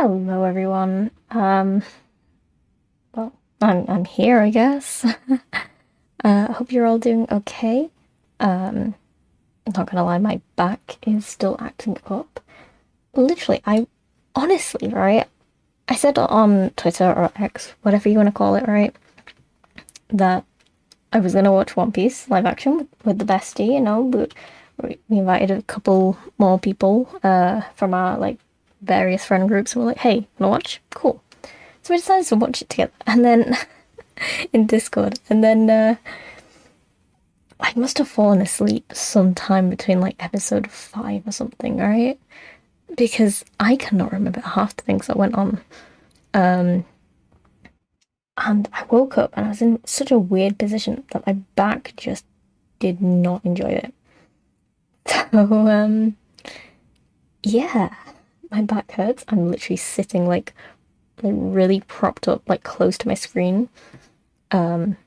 Hello, everyone. Well, I'm here, I guess. I hope you're all doing okay. I'm not gonna lie, my back is still acting up. Literally, I honestly, right? I said on Twitter or X, whatever you want to call it, right, that I was gonna watch One Piece live action with the bestie. We invited a couple more people, from our like various friend groups, and we're like, "Hey, wanna watch? Cool." So we decided to watch it together, and then in Discord, and then I must have fallen asleep sometime between like episode 5 or something, right? Because I cannot remember half the things that went on. Um, and I woke up and I was in such a weird position that my back just did not enjoy it. So, yeah, my back hurts. I'm literally sitting like really propped up, like close to my screen. Um,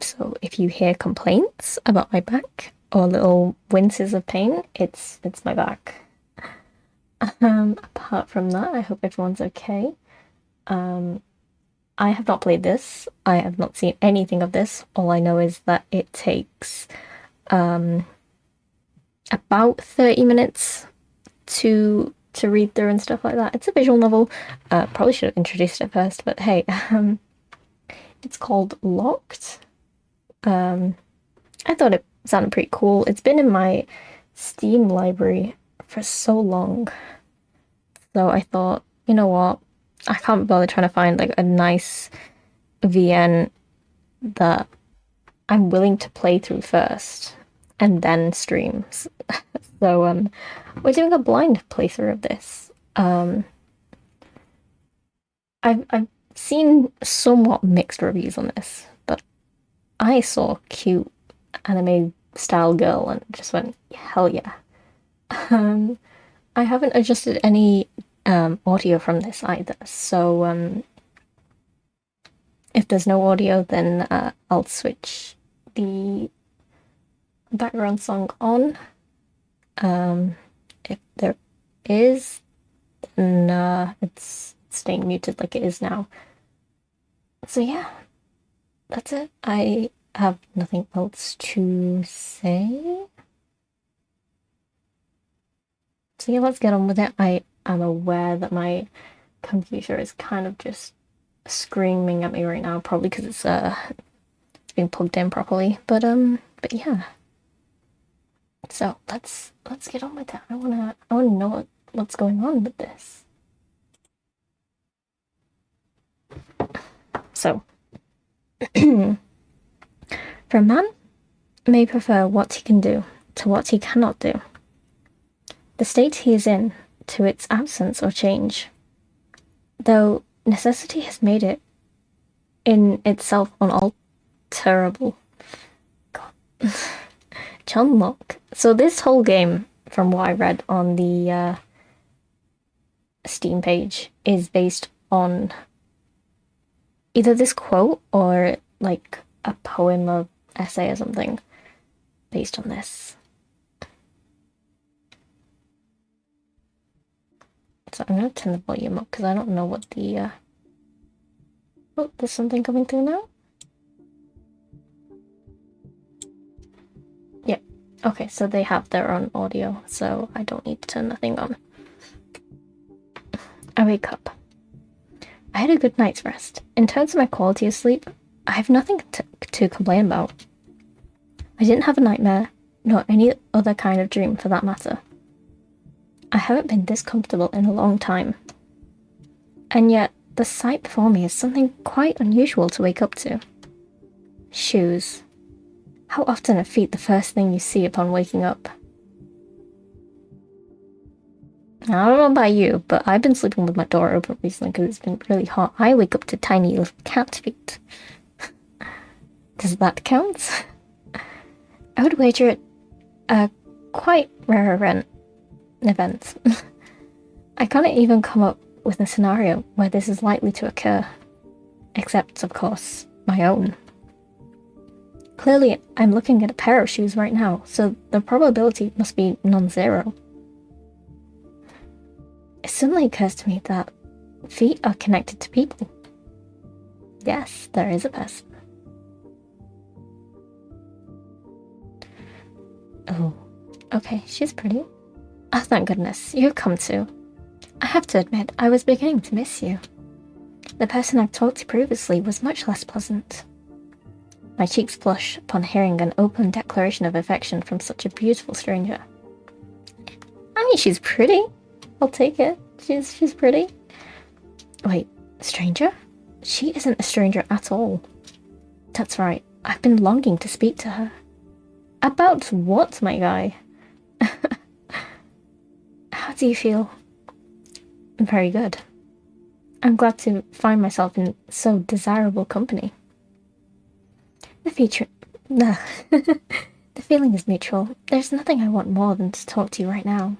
So if you hear complaints about my back or little winces of pain, it's my back. Apart from that, I hope everyone's okay. Um, I have not played this. I have not seen anything of this. All I know is that it takes um about 30 minutes to read through and stuff like that. It's a visual novel. Probably should have introduced it first, but hey, it's called Locked. Um, I thought it sounded pretty cool. It's been in my Steam library for so long. So I thought, you know what? I can't bother trying to find like a nice VN that I'm willing to play through first and then streams. So we're doing a blind playthrough of this. I've seen somewhat mixed reviews on this, but I saw cute anime style girl and just went, hell yeah. Um, I haven't adjusted any audio from this either, so if there's no audio, then I'll switch the background song on. If there is, then it's staying muted like it is now. So yeah, that's it. I have nothing else to say. So yeah, let's get on with it. I am aware that my computer is kind of just screaming at me right now, probably because it's been plugged in properly. But yeah. So let's get on with that. I wanna know what's going on with this. So for a man may prefer what he can do to what he cannot do. The state he is in to its absence or change. Though necessity has made it in itself unalterable. God. John Locke. So this whole game, from what I read on the Steam page, is based on either this quote or like a poem or essay or something based on this. So I'm gonna turn the volume up because I don't know what the oh, there's something coming through now. Yep. Okay, so they have their own audio, so I don't need to turn the thing on. I wake up. I had a good night's rest. In terms of my quality of sleep, I have nothing to complain about. I didn't have a nightmare, nor any other kind of dream for that matter. I haven't been this comfortable in a long time. And yet, the sight before me is something quite unusual to wake up to. Shoes. How often are feet the first thing you see upon waking up? Now, I don't know about you, but I've been sleeping with my door open recently because it's been really hot. I wake up to tiny little cat feet. Does that count? I would wager it a quite rare event. I can't even come up with a scenario where this is likely to occur. Except, of course, my own. Clearly, I'm looking at a pair of shoes right now, so the probability must be non-zero. suddenly occurs to me that feet are connected to people. Yes, there is a person. Oh, okay, she's pretty. Oh, thank goodness, you've come too. I have to admit, I was beginning to miss you. The person I've talked to previously was much less pleasant. My cheeks flush upon hearing an open declaration of affection from such a beautiful stranger. I mean, she's pretty. I'll take it. She's pretty. Wait, stranger? She isn't a stranger at all. That's right, I've been longing to speak to her. About what, my guy? How do you feel? Very good. I'm glad to find myself in so desirable company. The feeling is mutual. There's nothing I want more than to talk to you right now.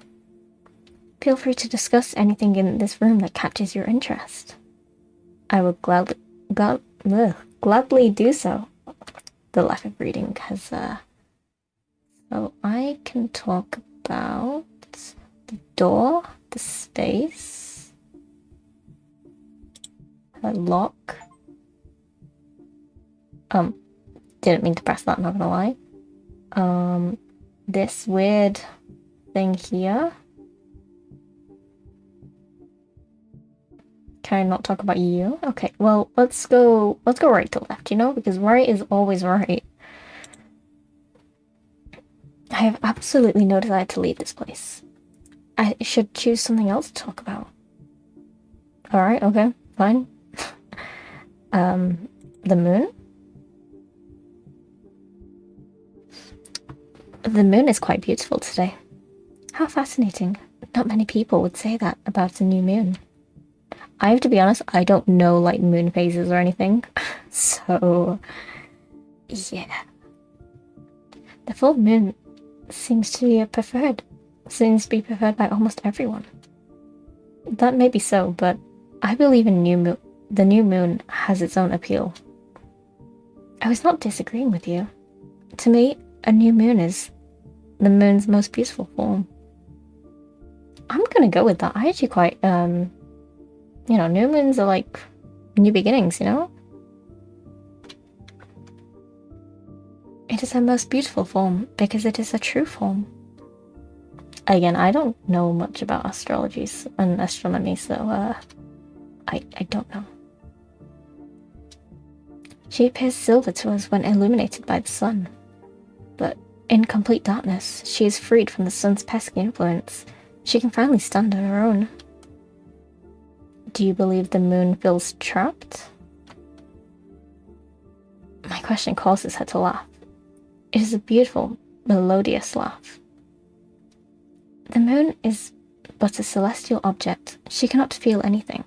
Feel free to discuss anything in this room that catches your interest. I will gladly do so. The lack of reading has, So I can talk about the door, the space, a lock. Didn't mean to press that, not gonna lie. This weird thing here. Can I not talk about you? Okay, well, let's go right to left, because right is always right. I have absolutely no desire to leave this place. I should choose something else to talk about. Alright, okay, fine. The moon? The moon is quite beautiful today. How fascinating. Not many people would say that about a new moon. I have to be honest, I don't know like moon phases or anything. So, yeah. The full moon seems to be preferred by almost everyone. That may be so, but I believe in the new moon has its own appeal. I was not disagreeing with you. To me, a new moon is the moon's most beautiful form. I'm gonna go with that. I actually quite, new moons are like new beginnings, It is her most beautiful form because it is a true form. Again, I don't know much about astrology and astronomy, so I don't know. She appears silver to us when illuminated by the sun, but in complete darkness, she is freed from the sun's pesky influence. She can finally stand on her own. Do you believe the moon feels trapped? My question causes her to laugh. It is a beautiful, melodious laugh. The moon is but a celestial object. She cannot feel anything.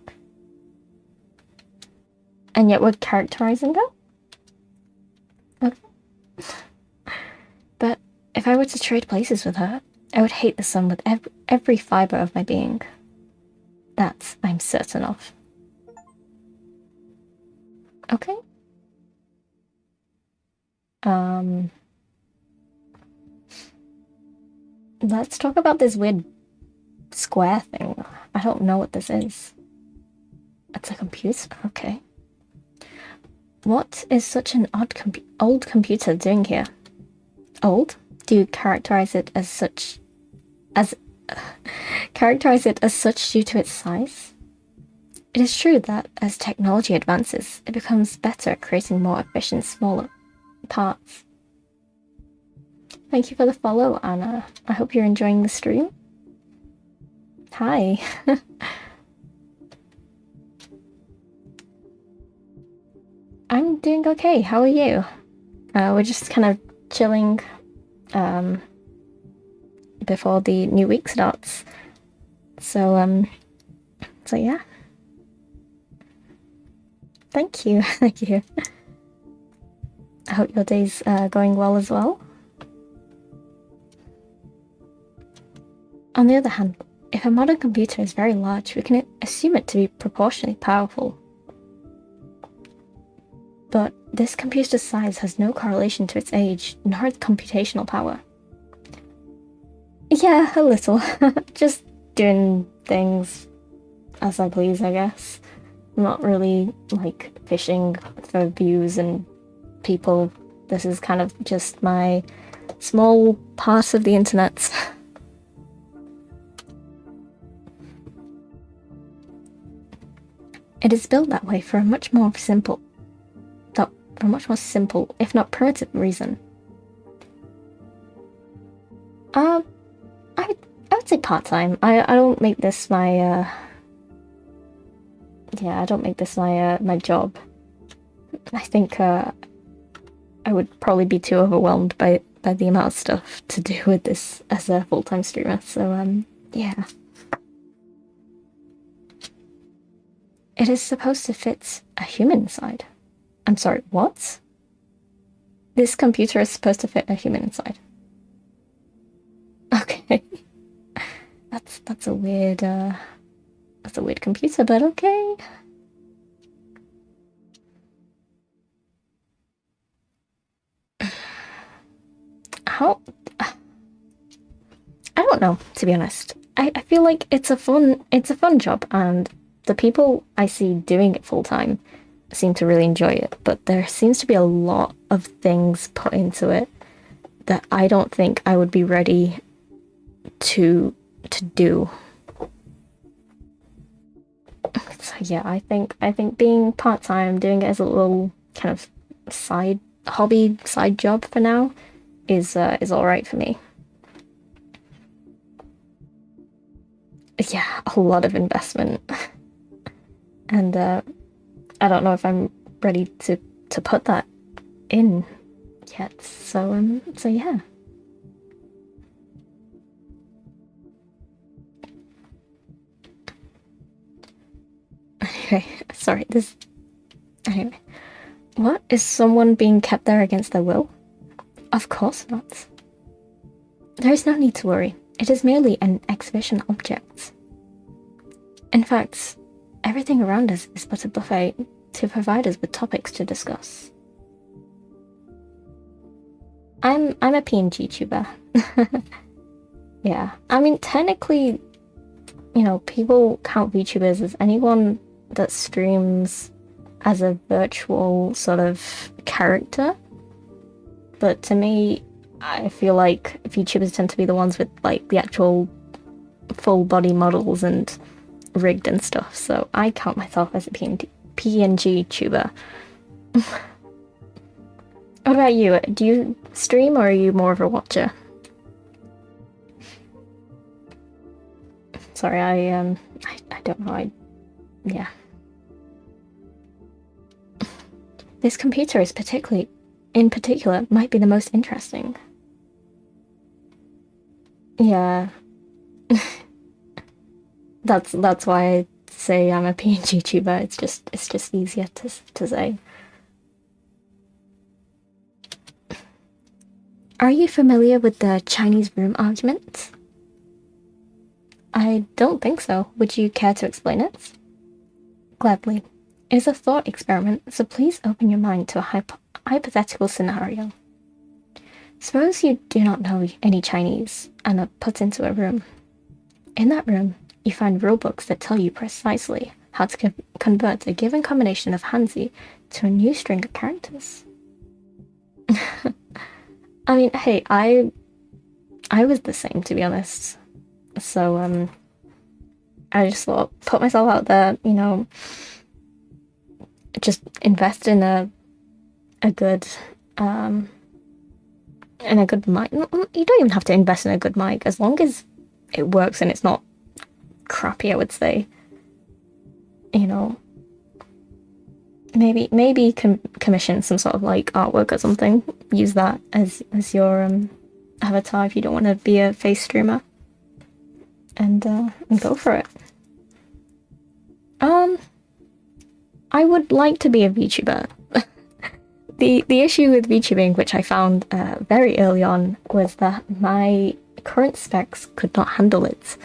And yet we're characterizing her? Okay. But if I were to trade places with her, I would hate the sun with every fiber of my being. That I'm certain of. Okay. Let's talk about this weird square thing. I don't know what this is. It's a computer? Okay. What is such an old computer doing here? Old? Do you characterize it as such due to its size? It is true that as technology advances, it becomes better at creating more efficient, smaller parts. Thank you for the follow, Anna. I hope you're enjoying the stream. Hi. I'm doing okay. How are you? We're just kind of chilling before the new week starts. So yeah. Thank you. Thank you. I hope your day's going well as well. On the other hand, if a modern computer is very large, we can assume it to be proportionally powerful. But this computer's size has no correlation to its age, nor its computational power. Yeah, a little. Just doing things, as I please, I guess. I'm not really like fishing for views and people. This is kind of just my small part of the internet. It is built that way for a much more simple, if not primitive reason. Uh, I would say part-time. I don't make this my yeah, I don't make this my job. I think I would probably be too overwhelmed by the amount of stuff to do with this as a full-time streamer. So yeah. It is supposed to fit a human inside. I'm sorry, what? This computer is supposed to fit a human inside. Okay. That's a weird computer, but okay. How I don't know, to be honest. I feel like it's a fun job, and the people I see doing it full time seem to really enjoy it, but there seems to be a lot of things put into it that I don't think I would be ready to do. So yeah, I think being part-time, doing it as a little kind of side job for now is all right for me. Yeah, a lot of investment. And I don't know if I'm ready to put that in yet. So yeah. Anyway, sorry, this anyway. What? Is someone being kept there against their will? Of course not. There is no need to worry. It is merely an exhibition object. In fact, everything around us is but a buffet to provide us with topics to discuss. I'm a PNG tuber. Yeah, I mean technically, people count VTubers as anyone that streams as a virtual sort of character. But to me, I feel like VTubers tend to be the ones with like the actual full body models and rigged and stuff. So I count myself as a PNG tuber. What about you? Do you stream or are you more of a watcher? Sorry, I don't know. Yeah. This computer is in particular, might be the most interesting. Yeah. That's why I say I'm a PNG tuber. It's just easier to say. Are you familiar with the Chinese room argument? I don't think so. Would you care to explain it? Gladly. It is a thought experiment, so please open your mind to a hypothetical scenario. Suppose you do not know any Chinese and are put into a room. In that room, you find rulebooks that tell you precisely how to convert a given combination of Hanzi to a new string of characters. I mean, hey, I was the same, to be honest. So I just thought, put myself out there, just invest in a good mic. You don't even have to invest in a good mic as long as it works and it's not crappy, I would say. Maybe commission some sort of like artwork or something. Use that as your avatar if you don't want to be a face streamer, and go for it. I would like to be a VTuber. The issue with VTubing, which I found very early on, was that my current specs could not handle it.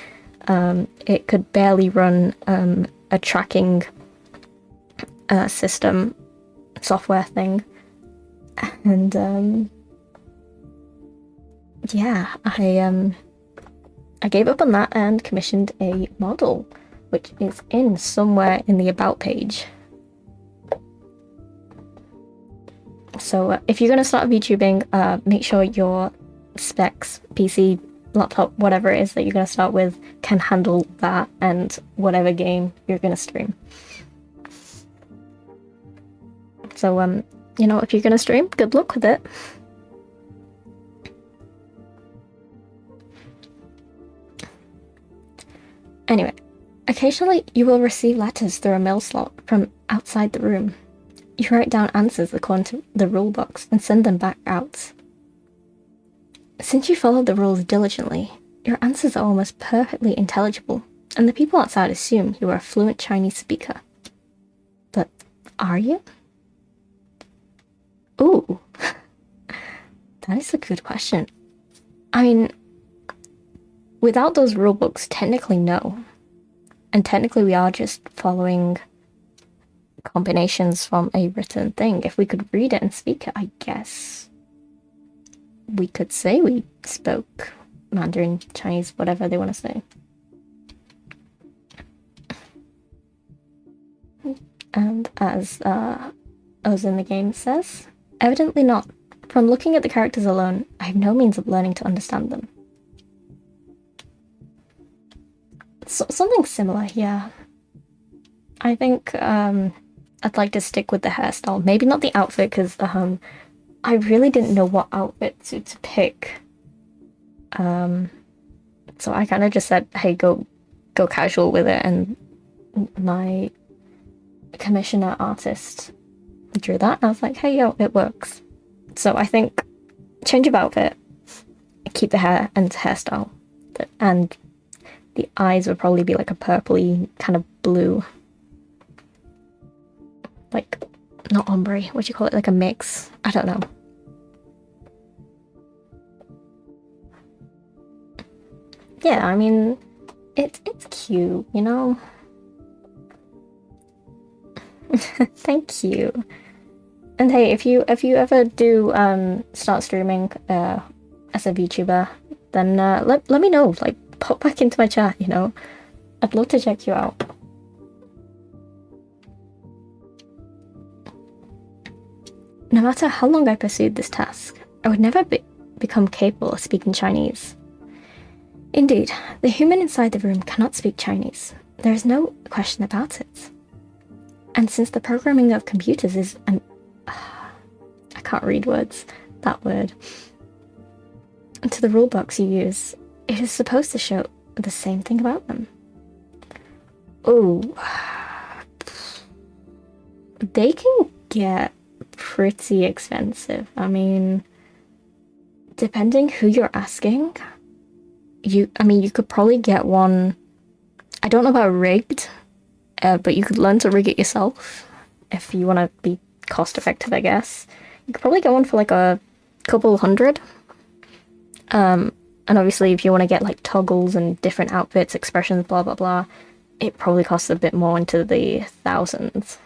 It could barely run a tracking system software thing, and yeah, I gave up on that and commissioned a model, which is in somewhere in the About page. So if you're going to start VTubing, make sure your specs, PC, laptop, whatever it is that you're going to start with, can handle that and whatever game you're going to stream. So, you know, if you're going to stream, good luck with it. Anyway, occasionally you will receive letters through a mail slot from outside the room. You write down answers according to the rule box and send them back out. Since you follow the rules diligently, your answers are almost perfectly intelligible, and the people outside assume you are a fluent Chinese speaker. But are you? Ooh, that is a good question. I mean, without those rule books, technically no. And technically we are just following combinations from a written thing. If we could read it and speak it, I guess we could say we spoke Mandarin, Chinese, whatever they want to say. And as Oz in the game says, evidently not. From looking at the characters alone, I have no means of learning to understand them. So, something similar, yeah. I think I'd like to stick with the hairstyle. Maybe not the outfit, because I really didn't know what outfit to pick. So I kind of just said, hey, go casual with it, and my commissioner artist drew that, and I was like, hey, yo, it works. So I think change of outfit, keep the hair and hairstyle, and the eyes would probably be like a purpley kind of blue. Like, not ombre, what do you call it? Like a mix? I don't know. Yeah, I mean, it's cute, you know? Thank you. And hey, if you ever do start streaming as a VTuber, then let me know. Like, pop back into my chat, you know? I'd love to check you out. No matter how long I pursued this task, I would never become capable of speaking Chinese. Indeed, the human inside the room cannot speak Chinese. There is no question about it. And since the programming of computers is an... I can't read words. That word. To the rule box you use, it is supposed to show the same thing about them. Oh. They can get pretty expensive. I mean, depending who you're asking, you could probably get one. I don't know about rigged, but you could learn to rig it yourself if you want to be cost effective, I guess. You could probably get one for like a couple hundred. And obviously if you want to get like toggles and different outfits, expressions, blah blah blah, it probably costs a bit more, into the thousands.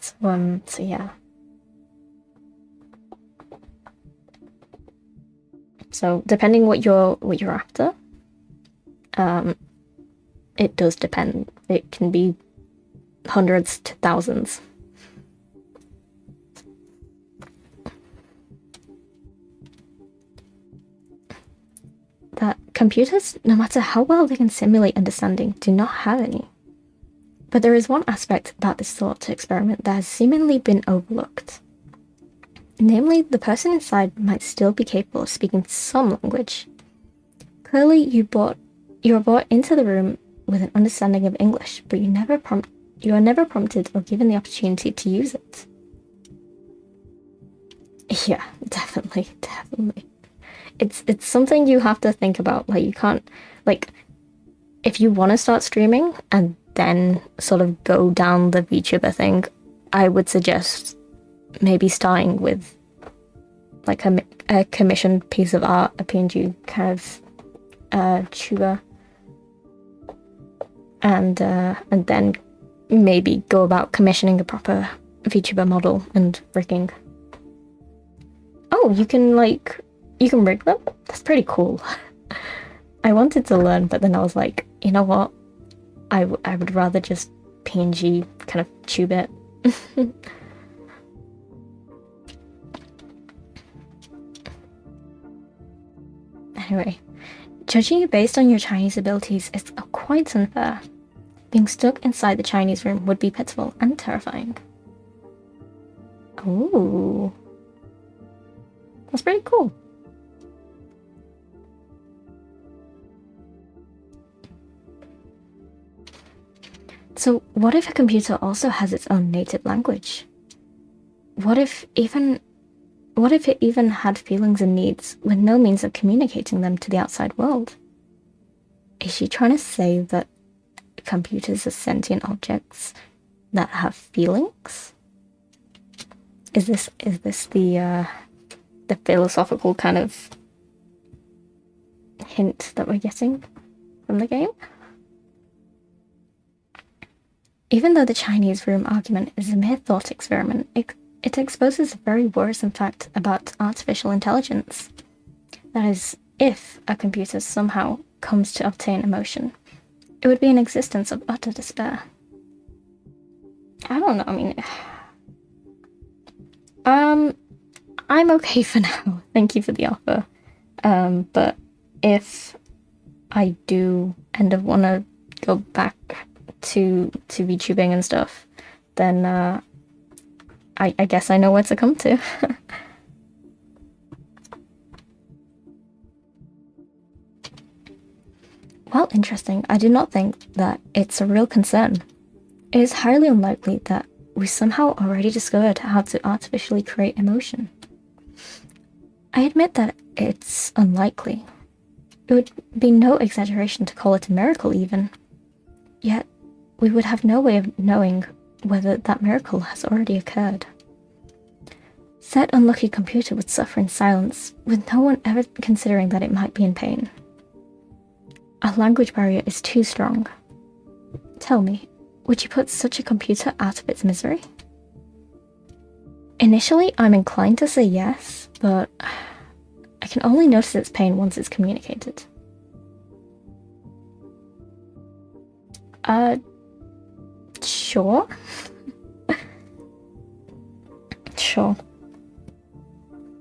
So yeah. So depending what you're after, it does depend. It can be hundreds to thousands. That computers, no matter how well they can simulate understanding, do not have any. But there is one aspect about this thought experiment that has seemingly been overlooked. Namely, the person inside might still be capable of speaking some language. Clearly, you are brought into the room with an understanding of English, but you are never prompted or given the opportunity to use it. Yeah, definitely. It's something you have to think about. Like, you can't, like, if you want to start streaming and then sort of go down the VTuber thing, I would suggest maybe starting with like a commissioned piece of art, a PNG kind of tuber, and then maybe go about commissioning a proper VTuber model and rigging. Oh, you can rig them? That's pretty cool. I wanted to learn, but then I was like, you know what? I would rather just PNG kind of tube it. Anyway, judging you based on your Chinese abilities is quite unfair. Being stuck inside the Chinese room would be pitiful and terrifying. Ooh. That's pretty cool. So what if a computer also has its own native language? What if it even had feelings and needs with no means of communicating them to the outside world? Is she trying to say that computers are sentient objects that have feelings? Is this the philosophical kind of hint that we're getting from the game? Even though the Chinese room argument is a mere thought experiment, it exposes a very worrisome fact about artificial intelligence. That is, if a computer somehow comes to obtain emotion, it would be an existence of utter despair. I don't know, I mean... I'm okay for now. Thank you for the offer. But if I do end up want to go back to VTubing and stuff, then I guess I know where to come to. Well, interesting. I do not think that it's a real concern. It is highly unlikely that we somehow already discovered how to artificially create emotion. I admit that it's unlikely. It would be no exaggeration to call it a miracle even. Yet, we would have no way of knowing whether that miracle has already occurred. Said unlucky computer would suffer in silence, with no one ever considering that it might be in pain. Our language barrier is too strong. Tell me, would you put such a computer out of its misery? Initially, I'm inclined to say yes, but I can only notice its pain once it's communicated. Sure. Sure.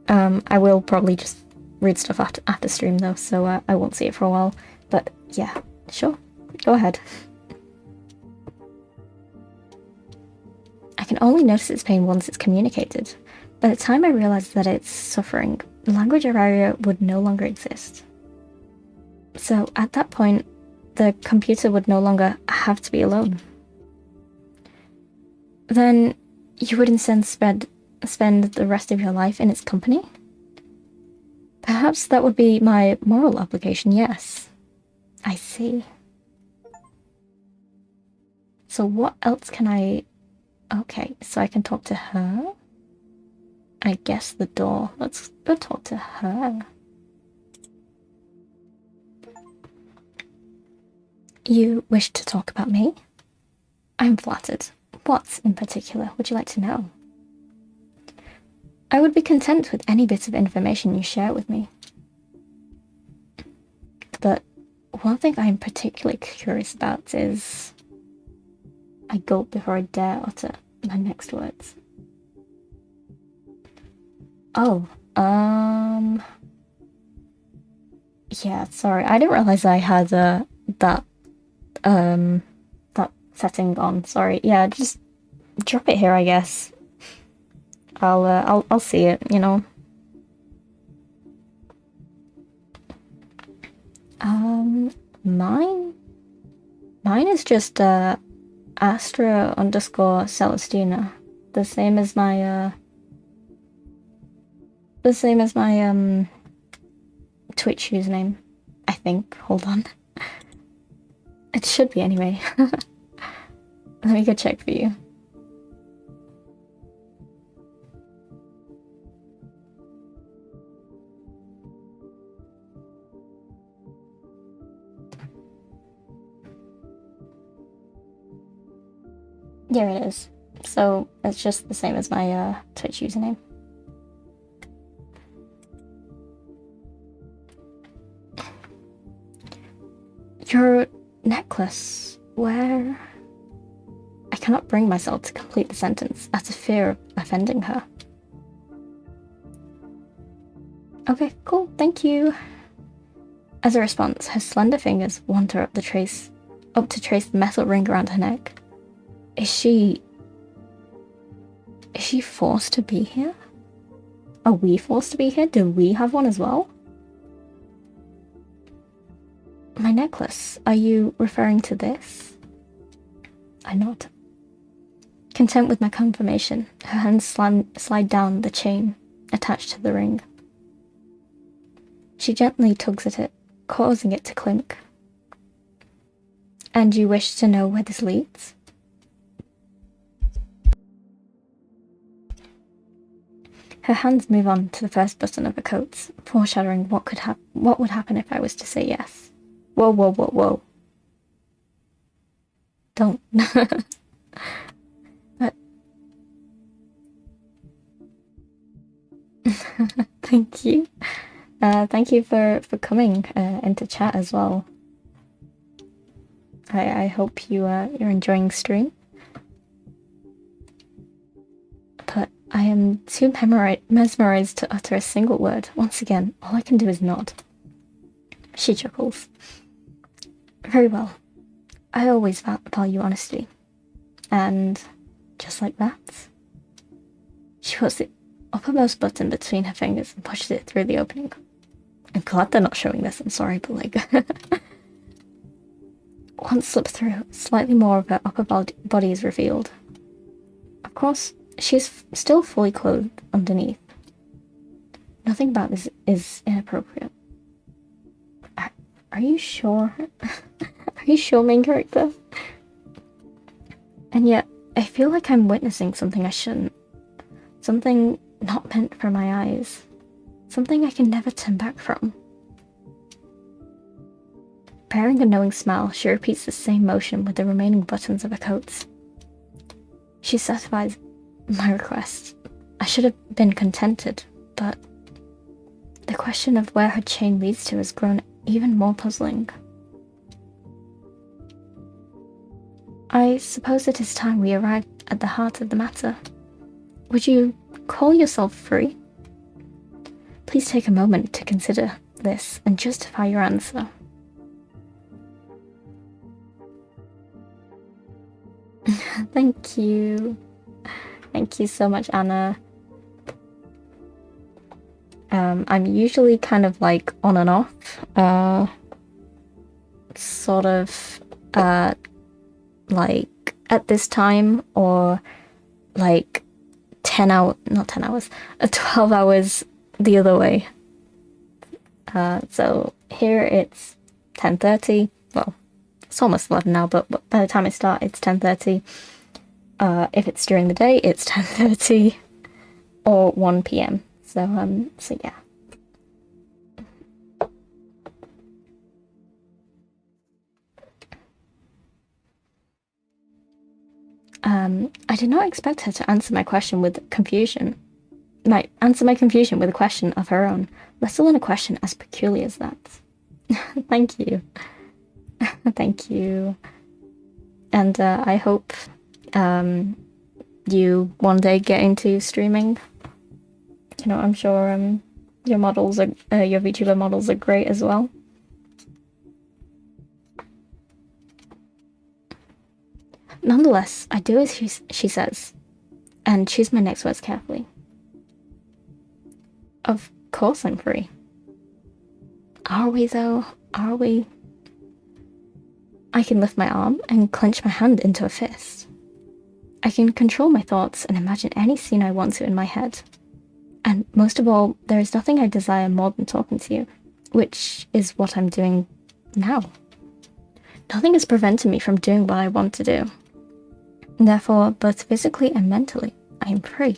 I will probably just read stuff after stream though, so I won't see it for a while. But yeah, sure. Go ahead. I can only notice its pain once it's communicated. By the time I realize that it's suffering, the language barrier would no longer exist. So at that point, the computer would no longer have to be alone. Then you would instead spend the rest of your life in its company? Perhaps that would be my moral obligation, yes. I see. So what else can I... Okay, so I can talk to her? I guess the door. Let's go talk to her. You wish to talk about me? I'm flattered. What, in particular, would you like to know? I would be content with any bit of information you share with me. But one thing I'm particularly curious about is... I gulp before I dare utter my next words. Oh, yeah, sorry, I didn't realize I had, that setting on, sorry. Yeah, just drop it here, I guess. I'll see it, you know. Mine is just, Astra _Celestina. The same as my, Twitch username, I think. Hold on. It should be anyway. Let me go check for you. There it is. So it's just the same as my Twitch username. Your necklace. Where? I cannot bring myself to complete the sentence out of fear of offending her. Okay, cool, thank you. As a response, her slender fingers wander up to trace the metal ring around her neck. Is she forced to be here? Are we forced to be here? Do we have one as well? My necklace. Are you referring to this? I nod. Content with my confirmation, her hands slide down the chain attached to the ring. She gently tugs at it, causing it to clink. And you wish to know where this leads? Her hands move on to the first button of her coat, foreshadowing what would happen if I was to say yes. Whoa, whoa, whoa, whoa. Don't. But... Thank you. Thank you for coming into chat as well. I hope you're enjoying stream. But I am too mesmerized to utter a single word. Once again, all I can do is nod. She chuckles. Very well. I always value honesty. And just like that, she puts the uppermost button between her fingers and pushes it through the opening. I'm glad they're not showing this, I'm sorry, but like... Once slipped through, slightly more of her upper body is revealed. Of course, she is still fully clothed underneath. Nothing about this is inappropriate. Are you sure? Are you sure, main character? And yet, I feel like I'm witnessing something I shouldn't. Something not meant for my eyes. Something I can never turn back from. Bearing a knowing smile, she repeats the same motion with the remaining buttons of her coats. She satisfies my request. I should have been contented, but the question of where her chain leads to has grown even more puzzling. I suppose it is time we arrived at the heart of the matter. Would you call yourself free? Please take a moment to consider this and justify your answer. Thank you. Thank you so much, Anna. I'm usually kind of like on and off. Sort of like at this time, or like 12 hours the other way. So here it's 10:30. Well, it's almost 11 now, but by the time I start, it's 10:30. If it's during the day, it's 10:30 or 1 p.m. So yeah. I did not expect her to answer my question with confusion. Answer my confusion with a question of her own, let alone a question as peculiar as that. Thank you. Thank you. And I hope you one day get into streaming. You know, I'm sure your VTuber models are great as well. Nonetheless, I do as she says, and choose my next words carefully. Of course I'm free. Are we though? Are we? I can lift my arm and clench my hand into a fist. I can control my thoughts and imagine any scene I want to in my head. And most of all, there is nothing I desire more than talking to you, which is what I'm doing now. Nothing is preventing me from doing what I want to do. Therefore, both physically and mentally, I am free.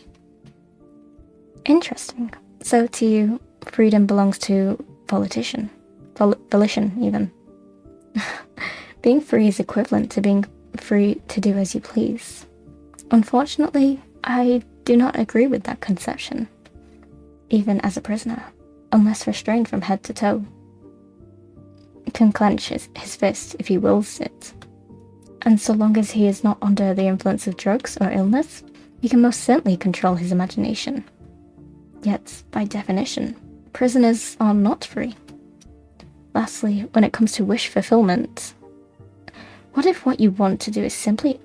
Interesting. So to you, freedom belongs to volition even. Being free is equivalent to being free to do as you please. Unfortunately, I do not agree with that conception, even as a prisoner, unless restrained from head to toe. He can clench his fist if he wills it. and so long as he is not under the influence of drugs or illness, he can most certainly control his imagination. Yet, by definition, prisoners are not free. Lastly, when it comes to wish fulfillment, what if what you want to do is simply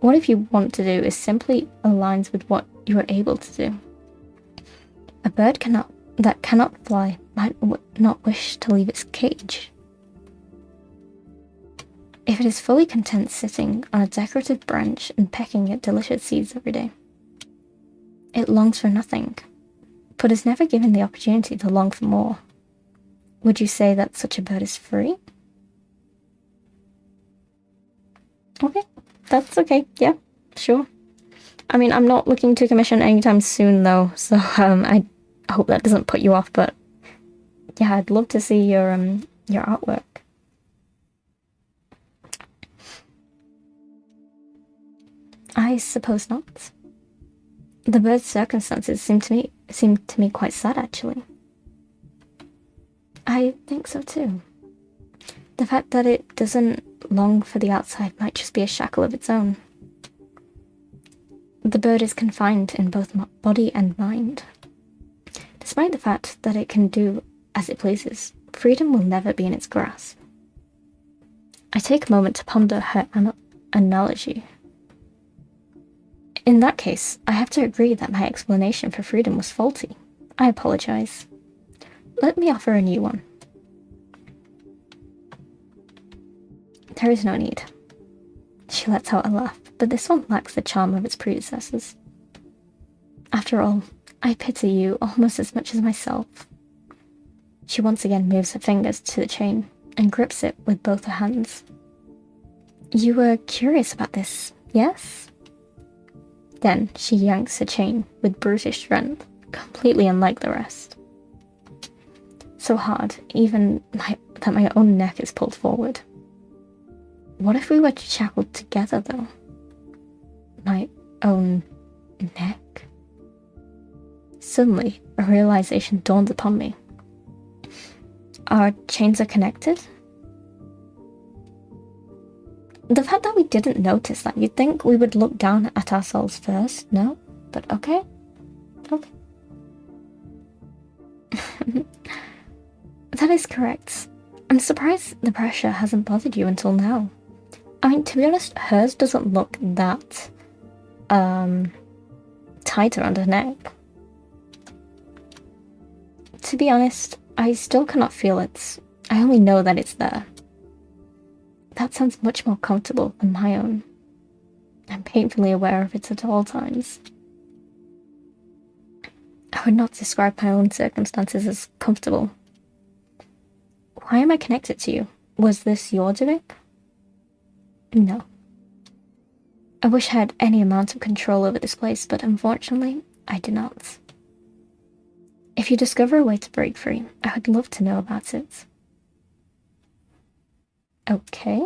aligns with what you are able to do? A bird that cannot fly might not wish to leave its cage. If it is fully content sitting on a decorative branch and pecking at delicious seeds every day, it longs for nothing, but is never given the opportunity to long for more. Would you say that such a bird is free? Okay, that's okay. Yeah, sure. I mean, I'm not looking to commission anytime soon, though, so I hope that doesn't put you off. But yeah, I'd love to see your artwork. I suppose not. The bird's circumstances seem to me quite sad, actually. I think so too. The fact that it doesn't long for the outside might just be a shackle of its own. The bird is confined in both body and mind. Despite the fact that it can do as it pleases, freedom will never be in its grasp. I take a moment to ponder her analogy. In that case, I have to agree that my explanation for freedom was faulty. I apologize. Let me offer a new one. There is no need. She lets out a laugh, but this one lacks the charm of its predecessors. After all, I pity you almost as much as myself. She once again moves her fingers to the chain and grips it with both her hands. You were curious about this, yes? Then she yanks her chain with brutish strength, completely unlike the rest. So hard, even that my own neck is pulled forward. What if we were shackled together, though? My own neck? Suddenly, a realization dawned upon me. Our chains are connected? The fact that we didn't notice that, you'd think we would look down at ourselves first, no? But okay. Okay. That is correct. I'm surprised the pressure hasn't bothered you until now. I mean, to be honest, hers doesn't look that tight around her neck. To be honest, I still cannot feel it. I only know that it's there. That sounds much more comfortable than my own. I'm painfully aware of it at all times. I would not describe my own circumstances as comfortable. Why am I connected to you? Was this your doing? No. I wish I had any amount of control over this place, but unfortunately, I do not. If you discover a way to break free, I would love to know about it. Okay.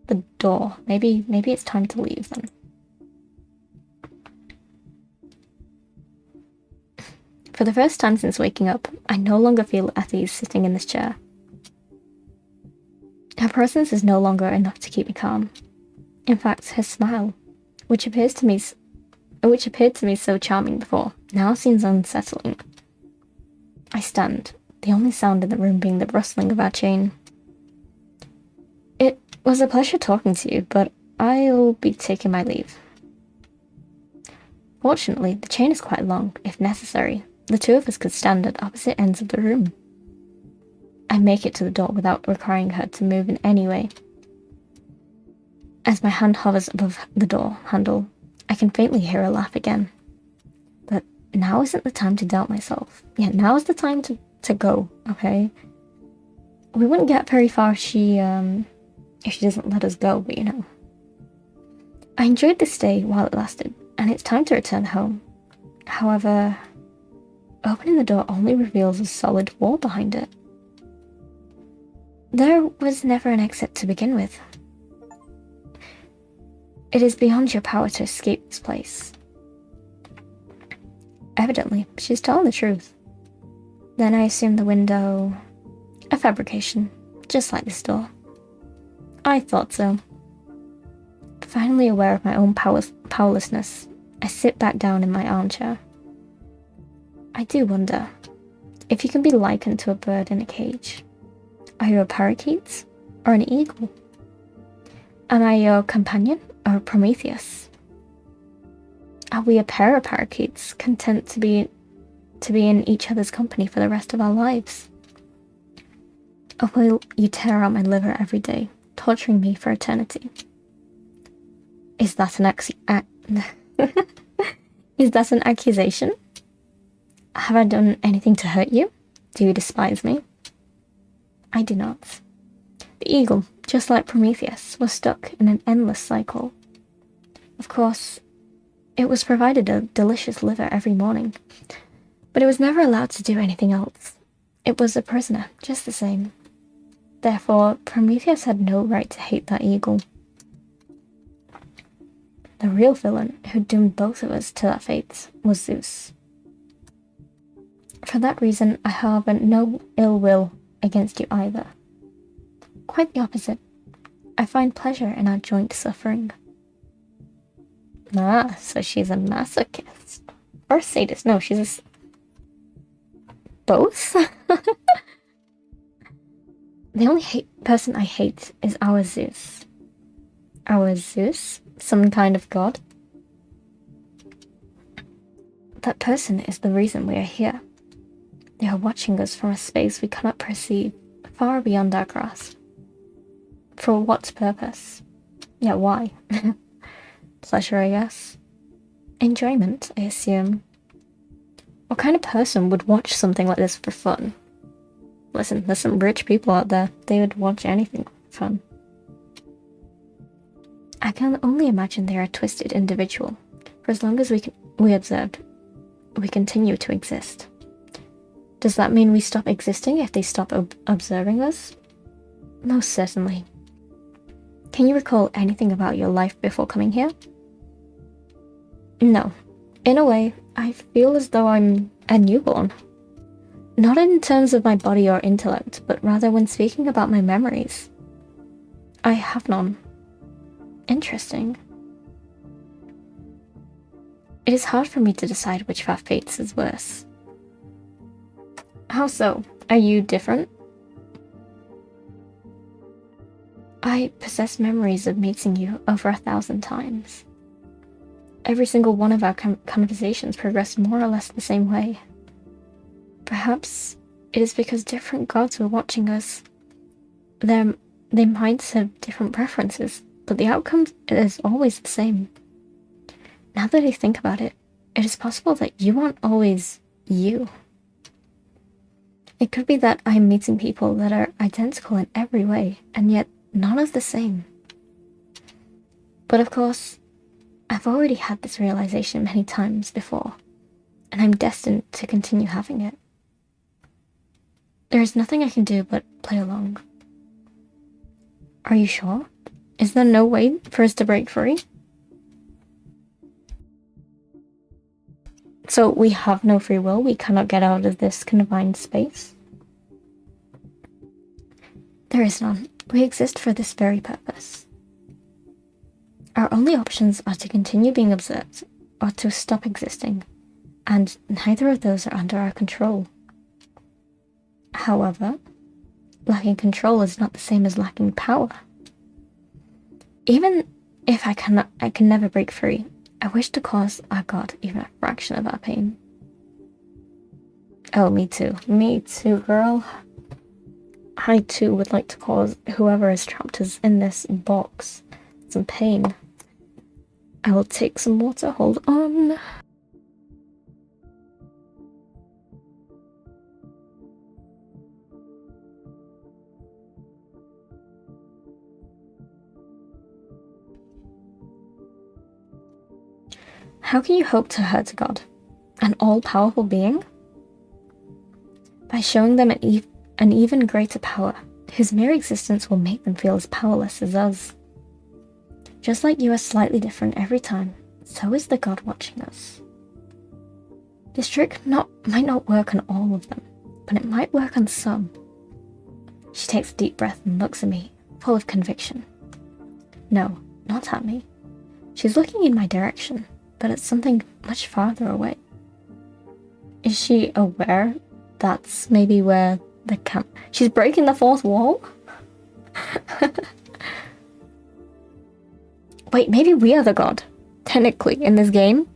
The door. Maybe it's time to leave then. For the first time since waking up, I no longer feel at ease sitting in this chair. Her presence is no longer enough to keep me calm. In fact, her smile, which appeared to me so charming before, now seems unsettling. I stand, the only sound in the room being the rustling of our chain. It was a pleasure talking to you, but I'll be taking my leave. Fortunately, the chain is quite long. If necessary, the two of us could stand at opposite ends of the room. I make it to the door without requiring her to move in any way. As my hand hovers above the door handle, I can faintly hear her laugh again. But now isn't the time to doubt myself. Yeah, now is the time to go, okay? We wouldn't get very far if she doesn't let us go, but you know. I enjoyed this stay while it lasted, and it's time to return home. However, opening the door only reveals a solid wall behind it. There was never an exit to begin with. It is beyond your power to escape this place. Evidently, she's telling the truth. Then I assume the window... a fabrication, just like this door. I thought so. Finally aware of my own powerlessness, I sit back down in my armchair. I do wonder if you can be likened to a bird in a cage. Are you a parakeet or an eagle? Am I your companion or a Prometheus? Are we a pair of parakeets content to be in each other's company for the rest of our lives? Or will you tear out my liver every day, torturing me for eternity? Is that Is that an accusation? Have I done anything to hurt you? Do you despise me? I do not. The eagle, just like Prometheus, was stuck in an endless cycle. Of course, it was provided a delicious liver every morning, but it was never allowed to do anything else. It was a prisoner, just the same. Therefore, Prometheus had no right to hate that eagle. The real villain who doomed both of us to that fate was Zeus. For that reason, I harbor no ill will against you either. Quite the opposite. I find pleasure in our joint suffering. Ah, so she's a masochist. Or a sadist. No, she's both? The only person I hate is our Zeus. Our Zeus? Some kind of god? That person is the reason we are here. They are watching us from a space we cannot perceive, far beyond our grasp. For what purpose? Yeah, why? Pleasure, I guess. Enjoyment, I assume. What kind of person would watch something like this for fun? Listen, there's some rich people out there. They would watch anything for fun. I can only imagine they are a twisted individual. For as long as we observed, we continue to exist. Does that mean we stop existing if they stop observing us? Most certainly. Can you recall anything about your life before coming here? No. In a way, I feel as though I'm a newborn. Not in terms of my body or intellect, but rather when speaking about my memories. I have none. Interesting. It is hard for me to decide which of our fates is worse. How so? Are you different? I possess memories of meeting you over 1,000 times. Every single one of our conversations progressed more or less the same way. Perhaps it is because different gods were watching us. They might have different preferences, but the outcome is always the same. Now that I think about it, it is possible that you aren't always you. It could be that I'm meeting people that are identical in every way, and yet none is the same. But of course, I've already had this realization many times before, and I'm destined to continue having it. There is nothing I can do but play along. Are you sure? Is there no way for us to break free? So we have no free will, we cannot get out of this confined space? There is none. We exist for this very purpose. Our only options are to continue being observed, or to stop existing, and neither of those are under our control. However, lacking control is not the same as lacking power. Even if I can never break free, I wish to cause our God even a fraction of our pain. Oh, me too. Me too, girl. I too would like to cause whoever has trapped us in this box some pain. I will take some water, hold on. How can you hope to hurt God, an all-powerful being? By showing them an even greater power, whose mere existence will make them feel as powerless as us. Just like you are slightly different every time, so is the God watching us. This trick might not work on all of them, but it might work on some. She takes a deep breath and looks at me, full of conviction. No, not at me. She's looking in my direction, but it's something much farther away. Is she aware that's maybe where the camp... She's breaking the fourth wall? Wait, maybe we are the god, technically, in this game?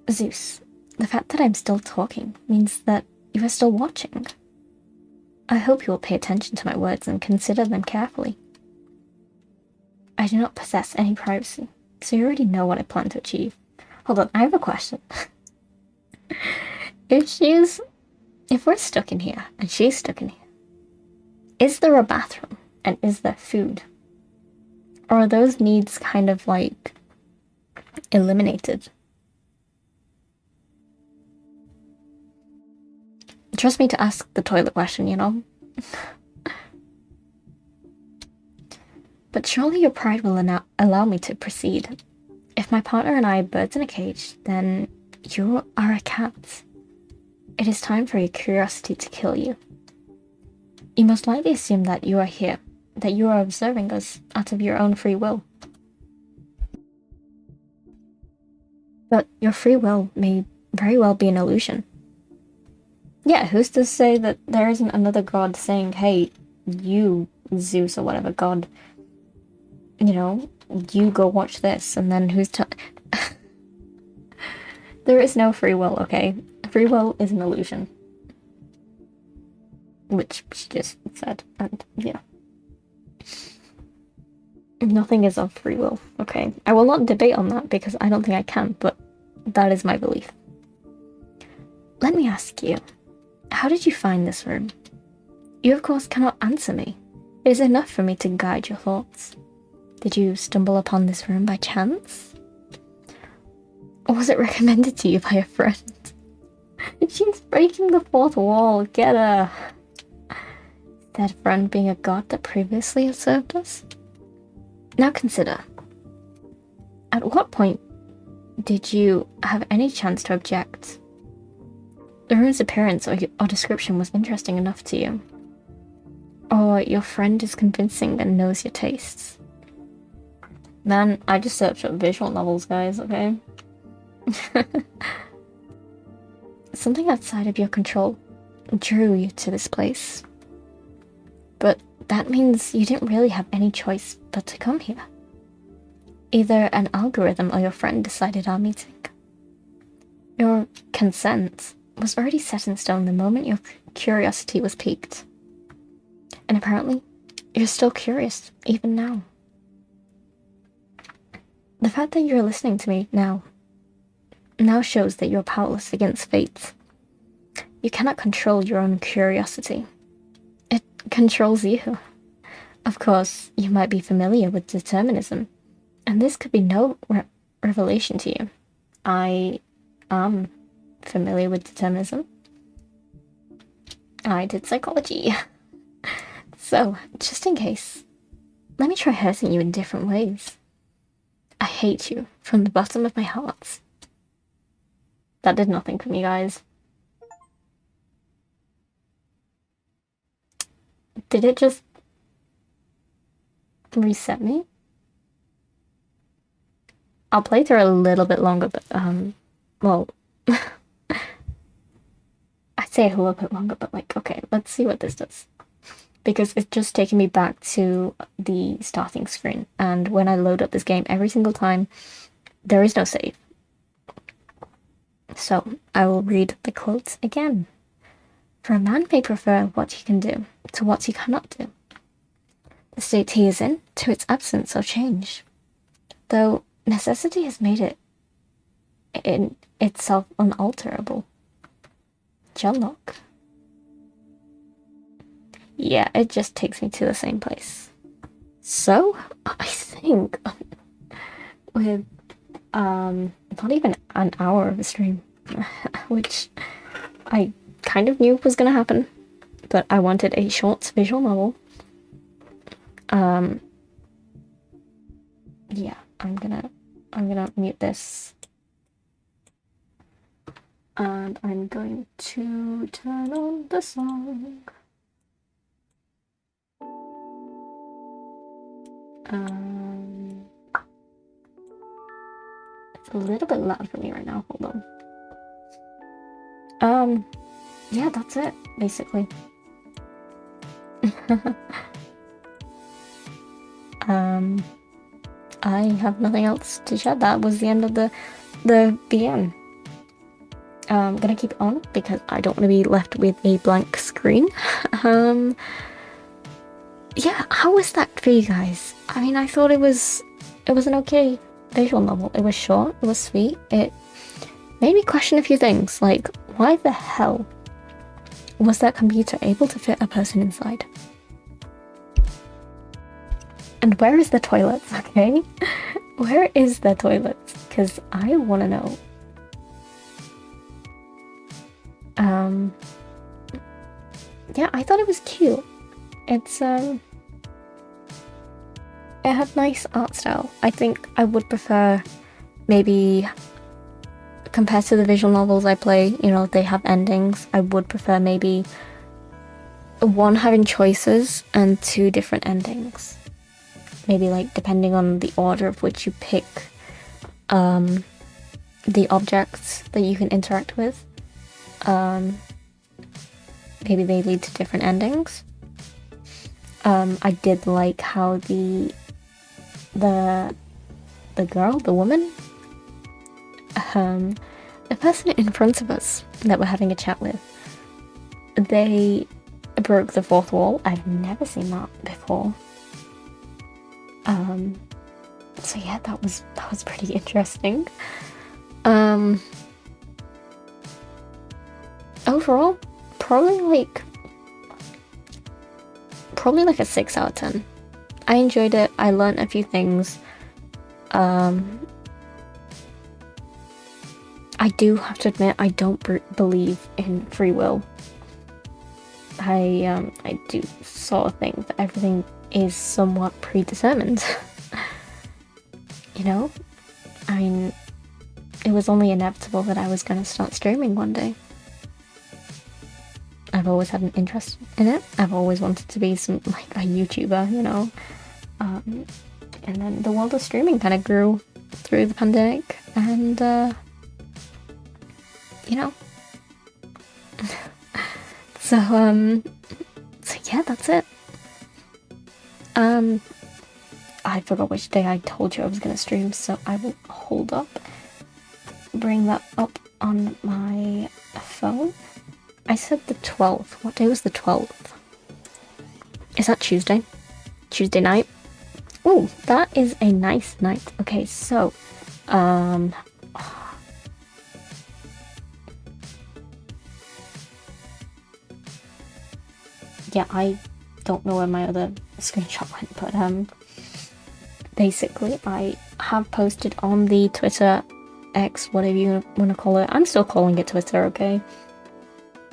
Zeus, the fact that I'm still talking means that you are still watching. I hope you will pay attention to my words and consider them carefully. I do not possess any privacy, so you already know what I plan to achieve. Hold on, I have a question. If we're stuck in here, and she's stuck in here, is there a bathroom, and is there food? Or are those needs kind of, like, eliminated? Trust me to ask the toilet question, you know? But surely your pride will allow me to proceed. If my partner and I are birds in a cage, then you are a cat. It is time for your curiosity to kill you. You most likely assume that you are here, that you are observing us out of your own free will. But your free will may very well be an illusion. Yeah, who's to say that there isn't another god saying, hey, you, Zeus or whatever god, you know, you go watch this, and then who's to... There is no free will, okay? Free will is an illusion. Which she just said, and yeah. Nothing is of free will, okay? I will not debate on that because I don't think I can, but that is my belief. Let me ask you, how did you find this room? You, of course, cannot answer me. It is enough for me to guide your thoughts. Did you stumble upon this room by chance? Or was it recommended to you by a friend? She's breaking the fourth wall, get her! That friend being a god that previously had served us? Now consider, at what point did you have any chance to object? The room's appearance or description was interesting enough to you. Or your friend is convincing and knows your tastes. Man, I just searched up visual novels, guys, okay? Something outside of your control drew you to this place. But that means you didn't really have any choice but to come here. Either an algorithm or your friend decided our meeting. Your consent was already set in stone the moment your curiosity was piqued. And apparently, you're still curious, even now. The fact that you're listening to me now shows that you're powerless against fate. You cannot control your own curiosity. It controls you. Of course, you might be familiar with determinism, and this could be no revelation to you. I am familiar with determinism. I did psychology. So, just in case, let me try hurting you in different ways. I hate you from the bottom of my heart. That did nothing for me, guys. Did it just reset me? I'll play through a little bit longer, but, well, I'd say a little bit longer, but, like, okay, let's see what this does. Because it's just taking me back to the starting screen, and when I load up this game, every single time, there is no save. So, I will read the quote again. For a man may prefer what he can do to what he cannot do. The state he is in to its absence or change. Though necessity has made it in itself unalterable. John Locke. Yeah, it just takes me to the same place. So, I think with not even an hour of a stream, which I kind of knew was gonna happen, but I wanted a short visual novel. Yeah, I'm gonna mute this. And I'm going to turn on the song. It's a little bit loud for me right now. Hold on. Yeah, that's it, basically. I have nothing else to share. That was the end of the VM. I'm gonna keep it on because I don't want to be left with a blank screen. Yeah, how was that for you guys? I mean, I thought it was an okay visual novel. It was short, it was sweet. It made me question a few things, like why the hell was that computer able to fit a person inside? And where is the toilets, okay? Where is the toilets? Because I want to know. Yeah, I thought it was cute. It's, it had nice art style. I think I would prefer, maybe, compared to the visual novels I play, you know, they have endings. I would prefer maybe one having choices and two different endings. Maybe, like, depending on the order of which you pick the objects that you can interact with. Maybe they lead to different endings. I did like how the girl, the woman, the person in front of us that we're having a chat with, they broke the fourth wall. I've never seen that before. So yeah, that was pretty interesting. Overall, probably like a 6 out of 10. I enjoyed it. I learned a few things. I do have to admit, I don't believe in free will. I do sort of think that everything is somewhat predetermined. You know? I mean, it was only inevitable that I was going to start streaming one day. I've always had an interest in it. I've always wanted to be like a YouTuber, you know? And then the world of streaming kind of grew through the pandemic, and, you know? So yeah, that's it. I forgot which day I told you I was gonna stream, so I will hold up, bring that up on my phone. I said the 12th. What day was the 12th? Is that Tuesday? Tuesday night? Oh, that is a nice night. Okay, so, yeah, I don't know where my other screenshot went, but, basically, I have posted on the Twitter, X, whatever you want to call it. I'm still calling it Twitter, okay?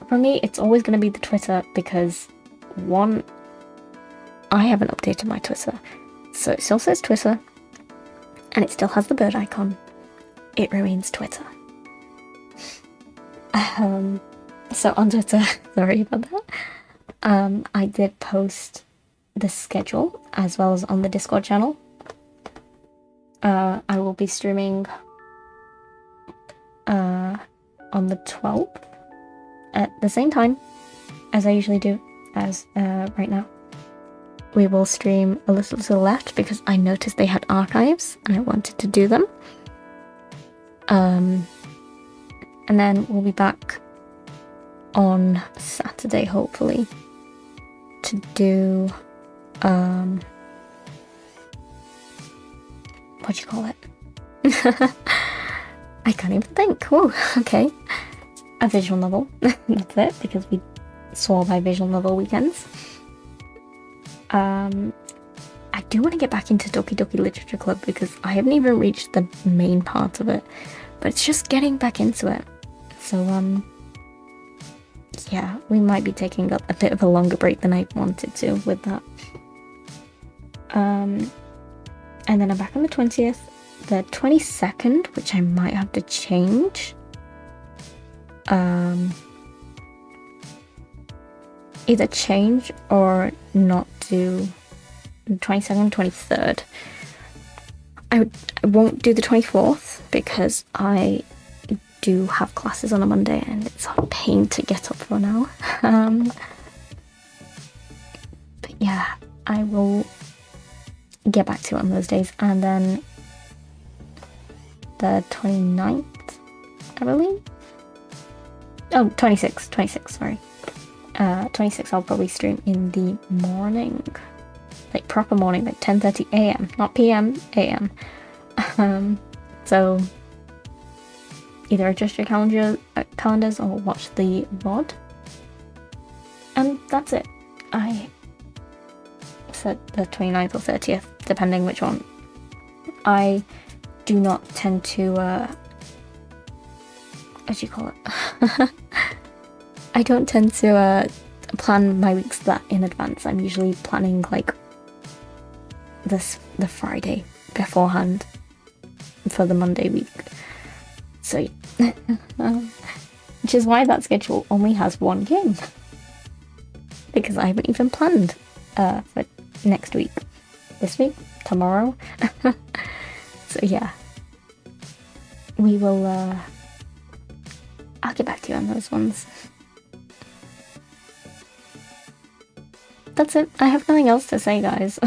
For me, it's always going to be the Twitter because, one, I haven't updated my Twitter. So it still says Twitter, and it still has the bird icon. It remains Twitter. So on Twitter, sorry about that. I did post the schedule as well as on the Discord channel. I will be streaming on the 12th at the same time as I usually do, as right now. We will stream a little to the left because I noticed they had archives and I wanted to do them. And then we'll be back on Saturday, hopefully, to do what do you call it? I can't even think. Whoa, okay. A visual novel. That's it, because we swore by visual novel weekends. I do want to get back into Doki Doki Literature Club because I haven't even reached the main part of it, but it's just getting back into it. So, yeah, we might be taking a bit of a longer break than I wanted to with that. And then I'm back on the 20th. The 22nd, which I might have to change. Either change or not do 22nd, 23rd. I won't do the 24th because I do have classes on a Monday and it's a pain to get up for now. But yeah, I will get back to it on those days. And then the 29th, I believe? Oh, 26th, sorry. 26th I'll probably stream in the morning. Like proper morning, like 10:30 a.m. Not p.m, a.m. So either adjust your calendars or watch the VOD. And that's it. I said the 29th or 30th, depending which one. I do not tend to, what do you call it? I don't tend to plan my weeks that in advance. I'm usually planning like the Friday beforehand for the Monday week. So, which is why that schedule only has one game. Because I haven't even planned for next week. This week? Tomorrow? So yeah. We will, I'll get back to you on those ones. That's it. I have nothing else to say, guys.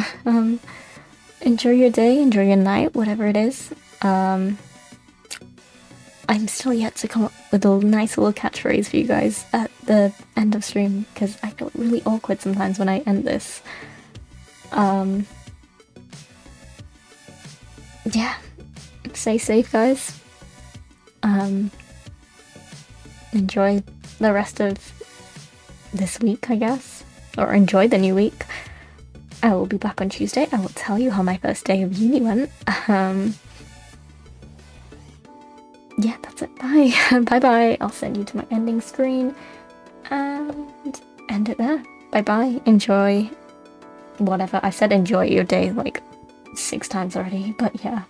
Enjoy your day, enjoy your night, whatever it is. I'm still yet to come up with a nice little catchphrase for you guys at the end of stream, because I feel really awkward sometimes when I end this. Yeah. Stay safe, guys. Enjoy the rest of this week, I guess. Or enjoy the new week. I will be back on Tuesday. I will tell you how my first day of uni went. Yeah, that's it. Bye. Bye-bye. I'll send you to my ending screen. And end it there. Bye-bye. Enjoy whatever. I said enjoy your day like 6 times already, but yeah.